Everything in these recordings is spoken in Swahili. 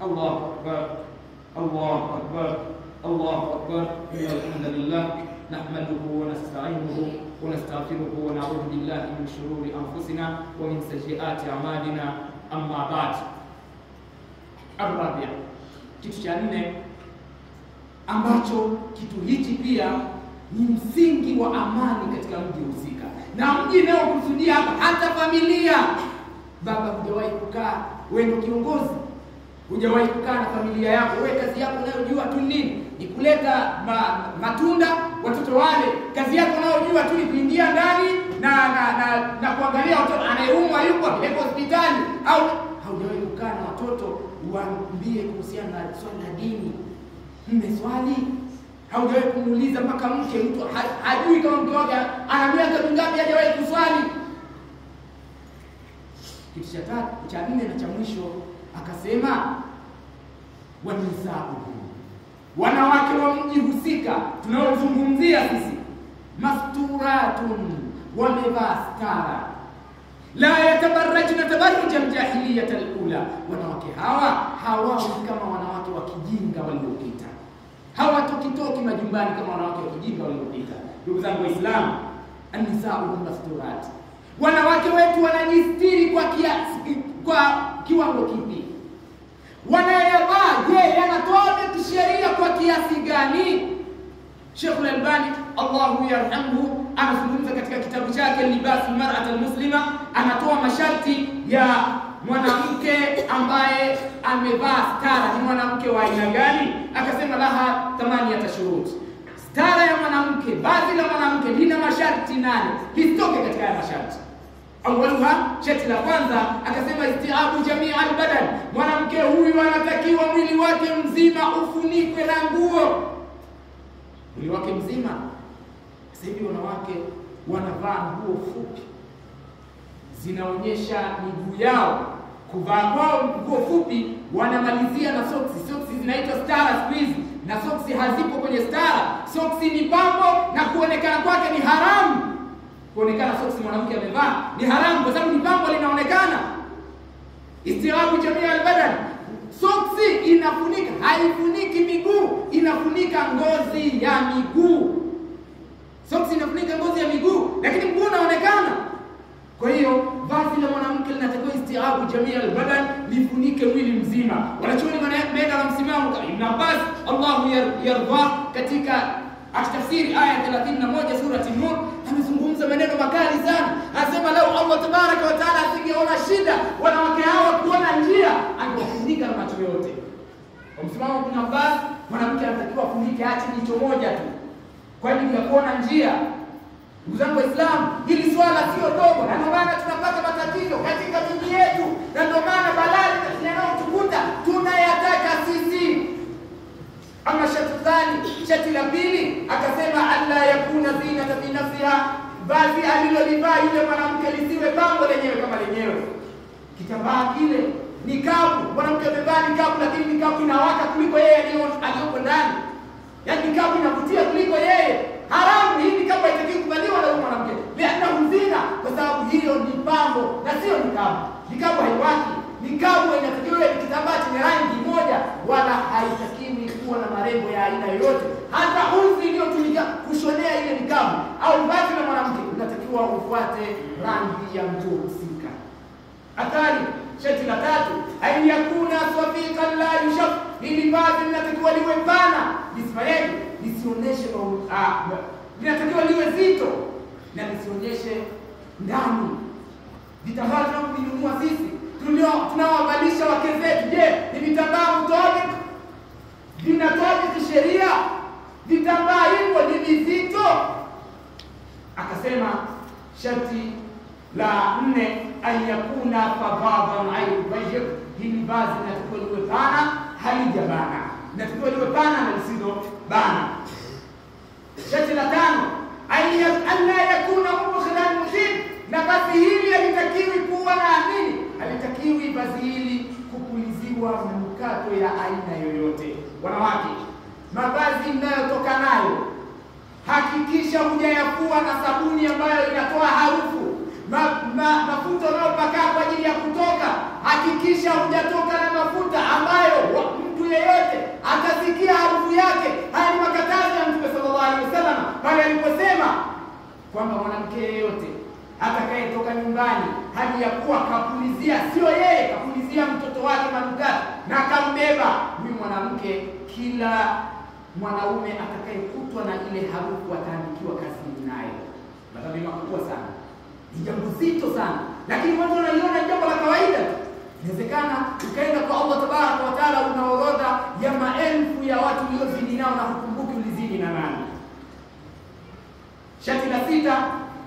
الله أكبر الله أكبر الله أكبر. إن الحمد لله نحمده ونستعينه ونستغفره ونعوذ بالله من شرور أنفسنا ومن سيئات أعمالنا. أما بعد. الرابع, kitu cha nne ambacho kitu hichi pia ni msingi wa amani katika mji husika, na mji nao kusudia hata familia. Baba, hujawahi kukaa, wewe ndio kiongozi, hujawahi kukaa na familia yako. Wewe kazi yako unayojua tu nini? Ni kuleta matunda watoto wale. Kazi yako unayojua tu ni kuingia ndani na kuangalia watoto anayeumwa yuko apeleke hospitali. Au haujawahi kukaa na watoto uambie kuhusiana na swala la dini? Mmeswali? Haujawahi kumuuliza mpaka mke, mtu hajui kama mke wake ana miaka mingapi hajawahi kuswali. Kitu cha nne na cha mwisho akasema wanisau, wanawake wa mji husika tunaozungumzia sisi, masturatun, wamevaa stara, la yatabarrajna tabarruj aljahiliyah alula. Wanawake hawa kama wanawake wa kijinga waliopita, hawatokitoki majumbani kama wanawake wa kijinga waliopita. Ndugu zangu Waislamu, anisau masturat, wanawake wetu wanajistiri kwa kiwango kipi? Wanayavaa yanatoa kisheria kwa kiasi gani? Sheikh Al-Albani Allahu yarhamhu anazungumza katika kitabu chake Libasul Mar'at Al-Muslima, anatoa masharti ya mwanamke ambaye amevaa stara. Ni mwanamke wa aina gani? Akasema laha 8 shurut. Stara ya mwanamke, vazi la mwanamke lina masharti 8. Lisitoke katika haya masharti. Awalha, sharti la kwanza akasema istiabu jamii al-badan. Mwanamke huyu anatakiwa mwili wake mzima ufunikwe na nguo. Mwili wake mzima. Sasa hivi wanawake wanavaa nguo fupi, zinaonyesha miguu yao. Kuvaa kwao nguo fupi wanamalizia na soksi. Soksi zinaitwa stara siku hizi, na soksi hazipo kwenye stara. Soksi ni pambo na kuonekana kwake ni haramu. Kuonekana soksi mwanamke amevaa ni haramu kwa sababu ni pambo linaonekana. Istiabu jamii al-badan, soksi inafunika, haifuniki miguu, inafunika ngozi ya miguu. Soksi inafunika ngozi ya miguu, lakini mguu unaonekana. Kwa hiyo vazi la mwanamke linatakiwa istiabu jamii al-badan, lifunike mwili mzima. Wanachuoni wanaenda na msimamo Ibn Abbas Allahu yarda katika akitafsiri aya 31 surati Nur, amezungumza maneno makali sana. Anasema lau Allah tabaraka wa taala asingeona shida wanawake hawa kuona njia, angewafunika na macho yote. Kwa msimamo Ibn Abbas, mwanamke anatakiwa afunike ache jicho moja tu kwa ajili ya kuona njia. Ndugu zangu Waislamu, hili swala sio dogo, na ndio maana tunapata matatizo katika miji yetu, na ndio maana balaa yanayotukuta tunayataka sisi. Ama shati la pili akasema alla yakuna zinata fi nafsiha, vazi alilolivaa yule mwanamke lisiwe pambo lenyewe kama lenyewe. Kitambaa kile nikabu, mwanamke amevaa nikabu, lakini nikabu inawaka kuliko yeye aliyoko ndani. Yaani nikabu inavutia kuliko yeye. Haramu hii nikabu haitakiwi kuvaliwa na mwanamke. Liana huzina, kwa sababu hiyo ni pambo na sio nikabu. Nikabu haiwaki. Nikabu inatakiwa ni kitambaa chenye rangi moja, wala haitakiwi kuwa na marembo ya aina yoyote. Hata uzi iliyotumika kushonea ile nikabu au vazi la mwanamke unatakiwa ufuate rangi ya mtu husika. Athari, sharti la tatu, ayakuna safiqan la yushaf, ili vazi linatakiwa liwe pana, lisifanyeje? Lisionyeshe linatakiwa liwe zito na lisionyeshe ndani. Vitambaa tunavyonunua sisi tunawavalisha wake zetu, je, ni vitambaa mtoaje? Vinatoaje kisheria? Vitambaa hivyo ni vizito. Akasema sharti la 4, ayakuna fadhadan ayubayyin, hili vazi linatakiwa liwe pana, halijabana. Linatakiwa liwe pana na lisizo bana. Sharti la 5, alla yakuna mubkhilan mutin, na vazi hili halitakiwi kuwa na nini? Halitakiwi vazi hili kupuliziwa manukato ya aina yoyote. Wanawake, mavazi mnayotoka nayo hakikisha hujayafua na sabuni ambayo inatoa harufu. Mafuta unayopaka kwa ajili ya kutoka, hakikisha hujatoka na mafuta ambayo kwamba mwanamke yeyote atakayetoka nyumbani hali ya kuwa kapulizia, sio yeye, kapulizia mtoto wake manukato na akambeba, huyu mwanamke, kila mwanaume atakayekutwa na ile harufu ataandikiwa kazini naye. Madhambi makubwa sana, ni jambo zito sana, lakini watu wanaiona jambo la kawaida. Inawezekana ukaenda kwa Allah tabaraka wa taala, una orodha ya maelfu ya watu uliozini nao na hukumbuki ulizini na nani. Sharti la 6,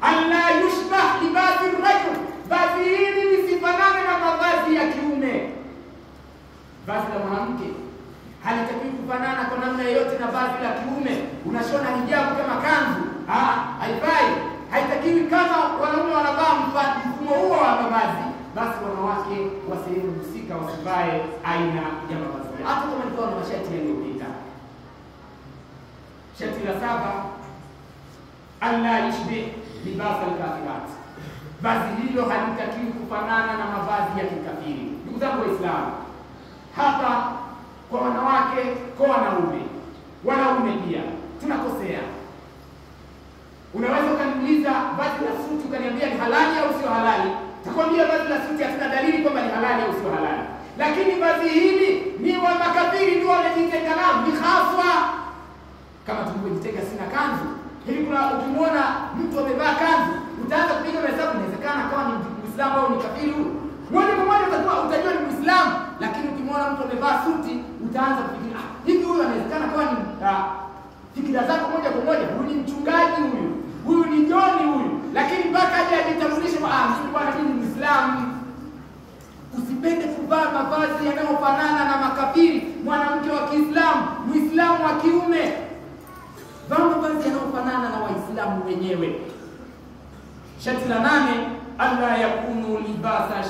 alla yushbah libasi rajul, vazi hili lisifanane na mavazi ya kiume. Vazi la mwanamke halitakiwi kufanana kwa namna yoyote na vazi la kiume. Unashona hijabu kama kanzu, haifai. Haitakiwi kama wanaume wanavaa mfumo huo wa mavazi, basi wanawake wa sehemu husika wasivae aina ya mavazi, hata kama ilikuwa na mashati yaliyopita. Sharti la 7, alla yushbih libasa al-kafirat, vazi hilo halitakiwi kufanana na mavazi ya kikafiri. Ndugu zangu Waislamu, hapa kwa wanawake, kwa wanaume pia tunakosea. Unaweza ukaniuliza vazi la suti ukaniambia ni halali au sio halali? Takwambia vazi la suti hatuna dalili kwamba ni halali au sio halali. Lakini vazi hili ni wa makafiri ndio wamejitenga nao, ni haswa kama tulivyojitenga sina kanzu. Hivi kuna ukimwona mtu amevaa kanzu, utaanza kupiga hesabu, inawezekana kama ni Muislamu au ni kafiri huyu. Moja kwa moja utajua ni Muislamu, lakini ukimwona mtu amevaa suti, utaanza kufikiri hivi huyu anawezekana kama ni fikira zako moja kwa moja, huyu ni mchungaji huyu ni Joni huyu, lakini mpaka aje ajitambulishe bwana mimi ni Muislamu. Usipende kuvaa mavazi yanayofanana na makafiri. Mwanamke wa Kiislamu, Muislamu wa kiume, vaa mavazi yanayofanana na Waislamu wenyewe. Sharti la 8, alla yakunu libasa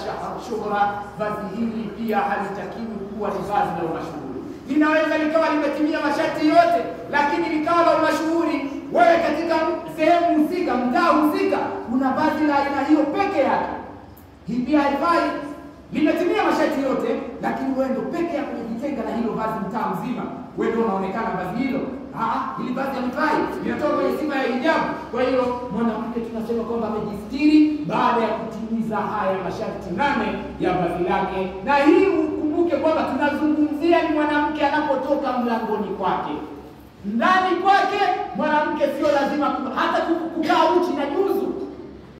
shuhra, vazi hili pia halitakiwi kuwa ni vazi la mashuhuri. Linaweza likawa limetimia masharti yote, lakini likawa la mashuhuri. Wewe katika sehemu husika, mtaa husika, una vazi la aina hiyo peke yake, hii pia haifai. Limetimia masharti yote, lakini wewe ndio peke yako unajitenga na hilo vazi mtaa mzima, wewe ndio unaonekana vazi hilo. Hili vazi halifai, linatoka kwenye sifa ya hijabu. Kwa hiyo mwanamke tunasema kwamba amejistiri baada ya kutimiza haya masharti 8 ya vazi lake. Na hii ukumbuke kwamba tunazungumzia ni mwanamke anapotoka mlangoni kwake. Ndani kwake mwanamke sio lazima hata kukaa uchi na juzu.